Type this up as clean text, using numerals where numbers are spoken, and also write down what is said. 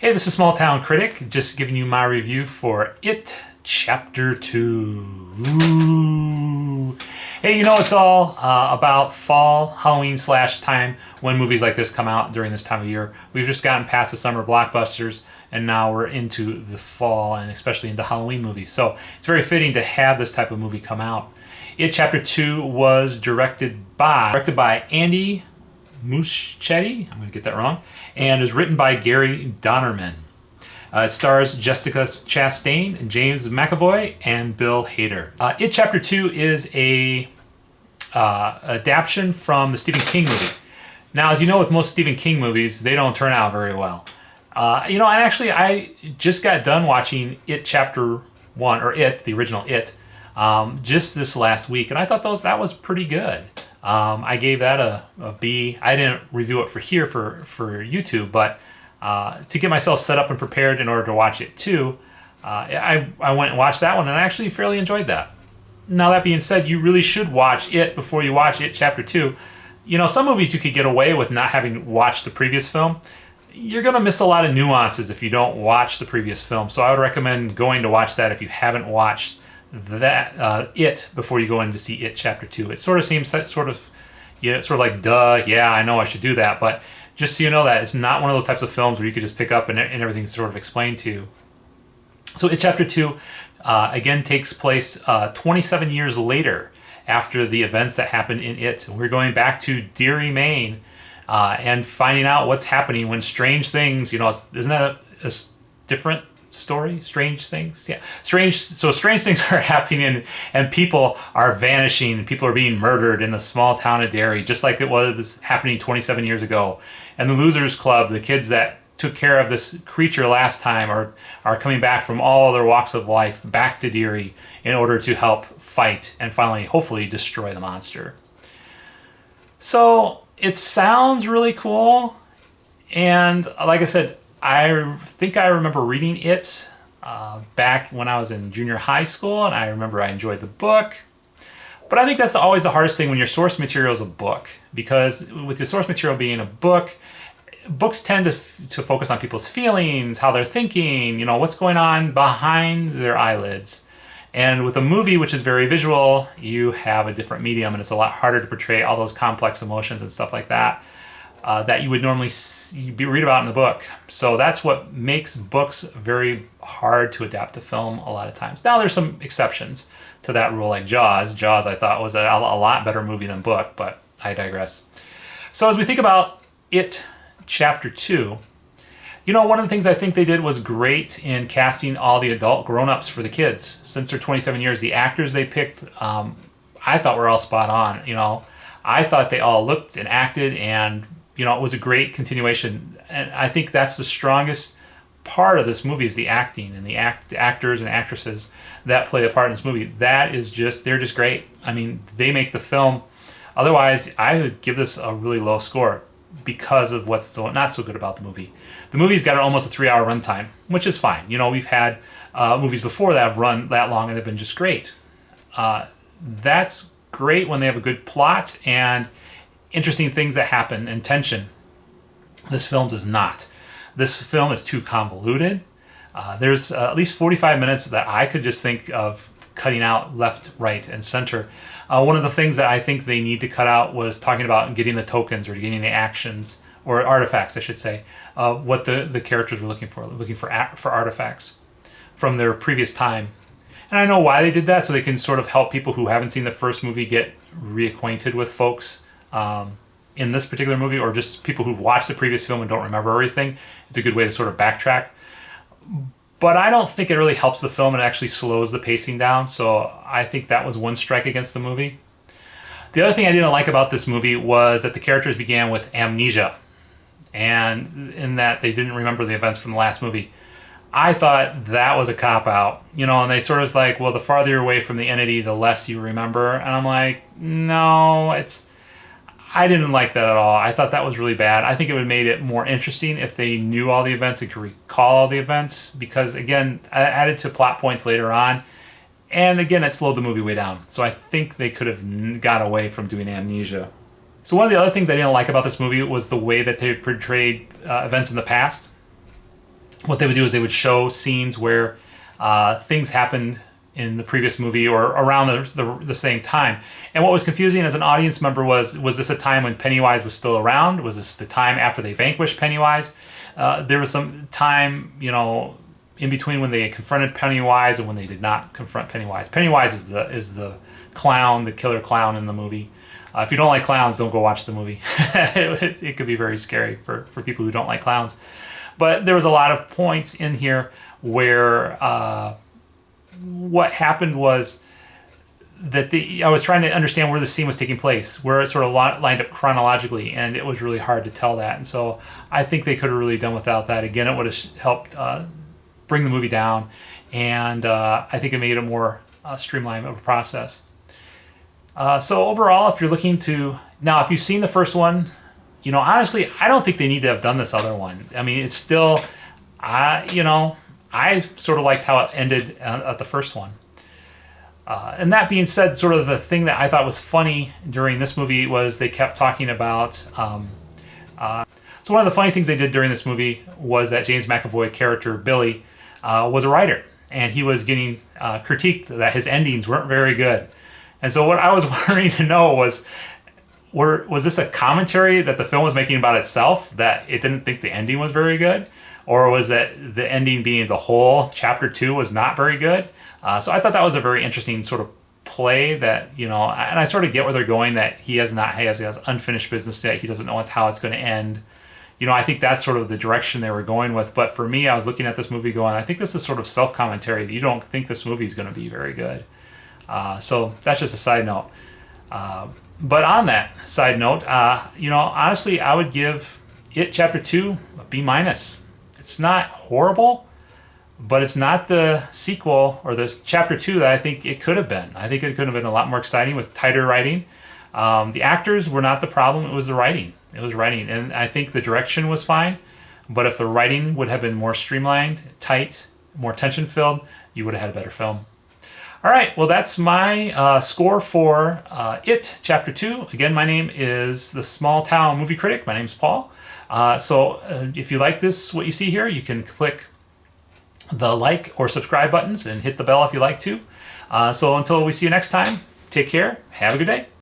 Hey, this is Small Town Critic, just giving you my review for It Chapter 2. Ooh. Hey, it's all about fall, Halloween / time when movies like this come out during this time of year. We've just gotten past the summer blockbusters and now we're into the fall and especially into Halloween movies. So it's very fitting to have this type of movie come out. It Chapter 2 was directed by Andy Muschietti, I'm going to get that wrong, and is written by Gary Donnerman. It stars Jessica Chastain, James McAvoy, and Bill Hader. It Chapter 2 is a adaptation from the Stephen King movie. Now, as you know, with most Stephen King movies, they don't turn out very well. And actually, I just got done watching It Chapter 1, or It, the original It, just this last week, and I thought that was pretty good. I gave that a B. I didn't review it for YouTube, but to get myself set up and prepared in order to watch it too, I went and watched that one, and I actually fairly enjoyed that. Now, that being said, you really should watch it before you watch It Chapter 2. Some movies you could get away with not having watched the previous film. You're going to miss a lot of nuances if you don't watch the previous film, so I would recommend going to watch that if you haven't watched It before you go in to see It Chapter 2. It sort of seems sort of like, duh, yeah, I know I should do that, but just so you know that it's not one of those types of films where you could just pick up and everything's sort of explained to you. So It Chapter 2 again takes place 27 years later after the events that happened in It. We're going back to Derry, Maine, and finding out what's happening when strange things, isn't that a different story? Strange things? Yeah. Strange things are happening and people are vanishing and people are being murdered in the small town of Derry, just like it was happening 27 years ago. And the Losers Club, the kids that took care of this creature last time, are coming back from all their walks of life back to Derry in order to help fight and finally, hopefully, destroy the monster. So it sounds really cool. And like I said, I think I remember reading it back when I was in junior high school, and I remember I enjoyed the book. But I think that's always the hardest thing when your source material is a book, because with your source material being a book, books tend to focus on people's feelings, how they're thinking, what's going on behind their eyelids. And with a movie, which is very visual, you have a different medium, and it's a lot harder to portray all those complex emotions and stuff like that. That you would normally read about in the book. So that's what makes books very hard to adapt to film a lot of times. Now, there's some exceptions to that rule, like Jaws. Jaws, I thought, was a lot better movie than book, but I digress. So as we think about It Chapter 2, one of the things I think they did was great in casting all the adult grown-ups for the kids. Since they're 27 years, the actors they picked, I thought were all spot on. I thought they all looked and acted, and it was a great continuation. And I think that's the strongest part of this movie is the acting and the actors and actresses that play the part in this movie. They're just great. I mean, they make the film. Otherwise, I would give this a really low score because of what's not so good about the movie. The movie's got almost a 3-hour runtime, which is fine. We've had movies before that have run that long and they've been just great. That's great when they have a good plot and interesting things that happen and tension. This film does not. This film is too convoluted. There's at least 45 minutes that I could just think of cutting out left, right, and center. One of the things that I think they need to cut out was talking about getting the tokens or getting the actions, or artifacts, I should say, what the characters were looking for artifacts from their previous time. And I know why they did that, so they can sort of help people who haven't seen the first movie get reacquainted with folks in this particular movie, or just people who've watched the previous film and don't remember everything. It's a good way to sort of backtrack. But I don't think it really helps the film. It actually slows the pacing down, so I think that was one strike against the movie. The other thing I didn't like about this movie was that the characters began with amnesia, and in that they didn't remember the events from the last movie. I thought that was a cop-out, and they sort of like, well, the farther you're away from the entity, the less you remember. And I'm like, no, I didn't like that at all. I thought that was really bad. I think it would have made it more interesting if they knew all the events and could recall all the events, because, again, I added to plot points later on. And, again, it slowed the movie way down. So I think they could have got away from doing amnesia. So one of the other things I didn't like about this movie was the way that they portrayed events in the past. what they would do is they would show scenes where things happened in the previous movie or around the same time. And what was confusing as an audience member was this a time when Pennywise was still around? Was this the time after they vanquished Pennywise? There was some time, in between when they confronted Pennywise and when they did not confront Pennywise. Pennywise is the clown, the killer clown in the movie. If you don't like clowns, don't go watch the movie. It could be very scary for people who don't like clowns. But there was a lot of points in here where what happened was that I was trying to understand where the scene was taking place, where it sort of lined up chronologically, and it was really hard to tell that. And so I think they could have really done without that. Again, it would have helped bring the movie down, and I think it made it more streamlined of a process. So overall, if you're looking to... Now, if you've seen the first one, honestly, I don't think they need to have done this other one. I mean, it's still... I sort of liked how it ended at the first one. And that being said, sort of the thing that I thought was funny during this movie was they kept talking about... So one of the funny things they did during this movie was that James McAvoy character, Billy, was a writer. And he was getting critiqued that his endings weren't very good. And so what I was wanting to know was this a commentary that the film was making about itself, that it didn't think the ending was very good? Or was that the ending being the whole chapter 2 was not very good? So I thought that was a very interesting sort of play that, and I sort of get where they're going, that he has unfinished business yet. He doesn't know how it's going to end. I think that's sort of the direction they were going with. But for me, I was looking at this movie going, I think this is sort of self-commentary that you don't think this movie is going to be very good. So that's just a side note. But on that side note, honestly, I would give It Chapter 2 a B-. It's not horrible, but it's not the sequel or the Chapter 2 that I think it could have been. I think it could have been a lot more exciting with tighter writing. The actors were not the problem. It was the writing. And I think the direction was fine. But if the writing would have been more streamlined, tight, more tension-filled, you would have had a better film. All right, well, that's my score for It Chapter 2. Again, my name is the Small Town Movie Critic. My name's Paul. So if you like what you see here, you can click the like or subscribe buttons and hit the bell if you like to. So until we see you next time, take care. Have a good day.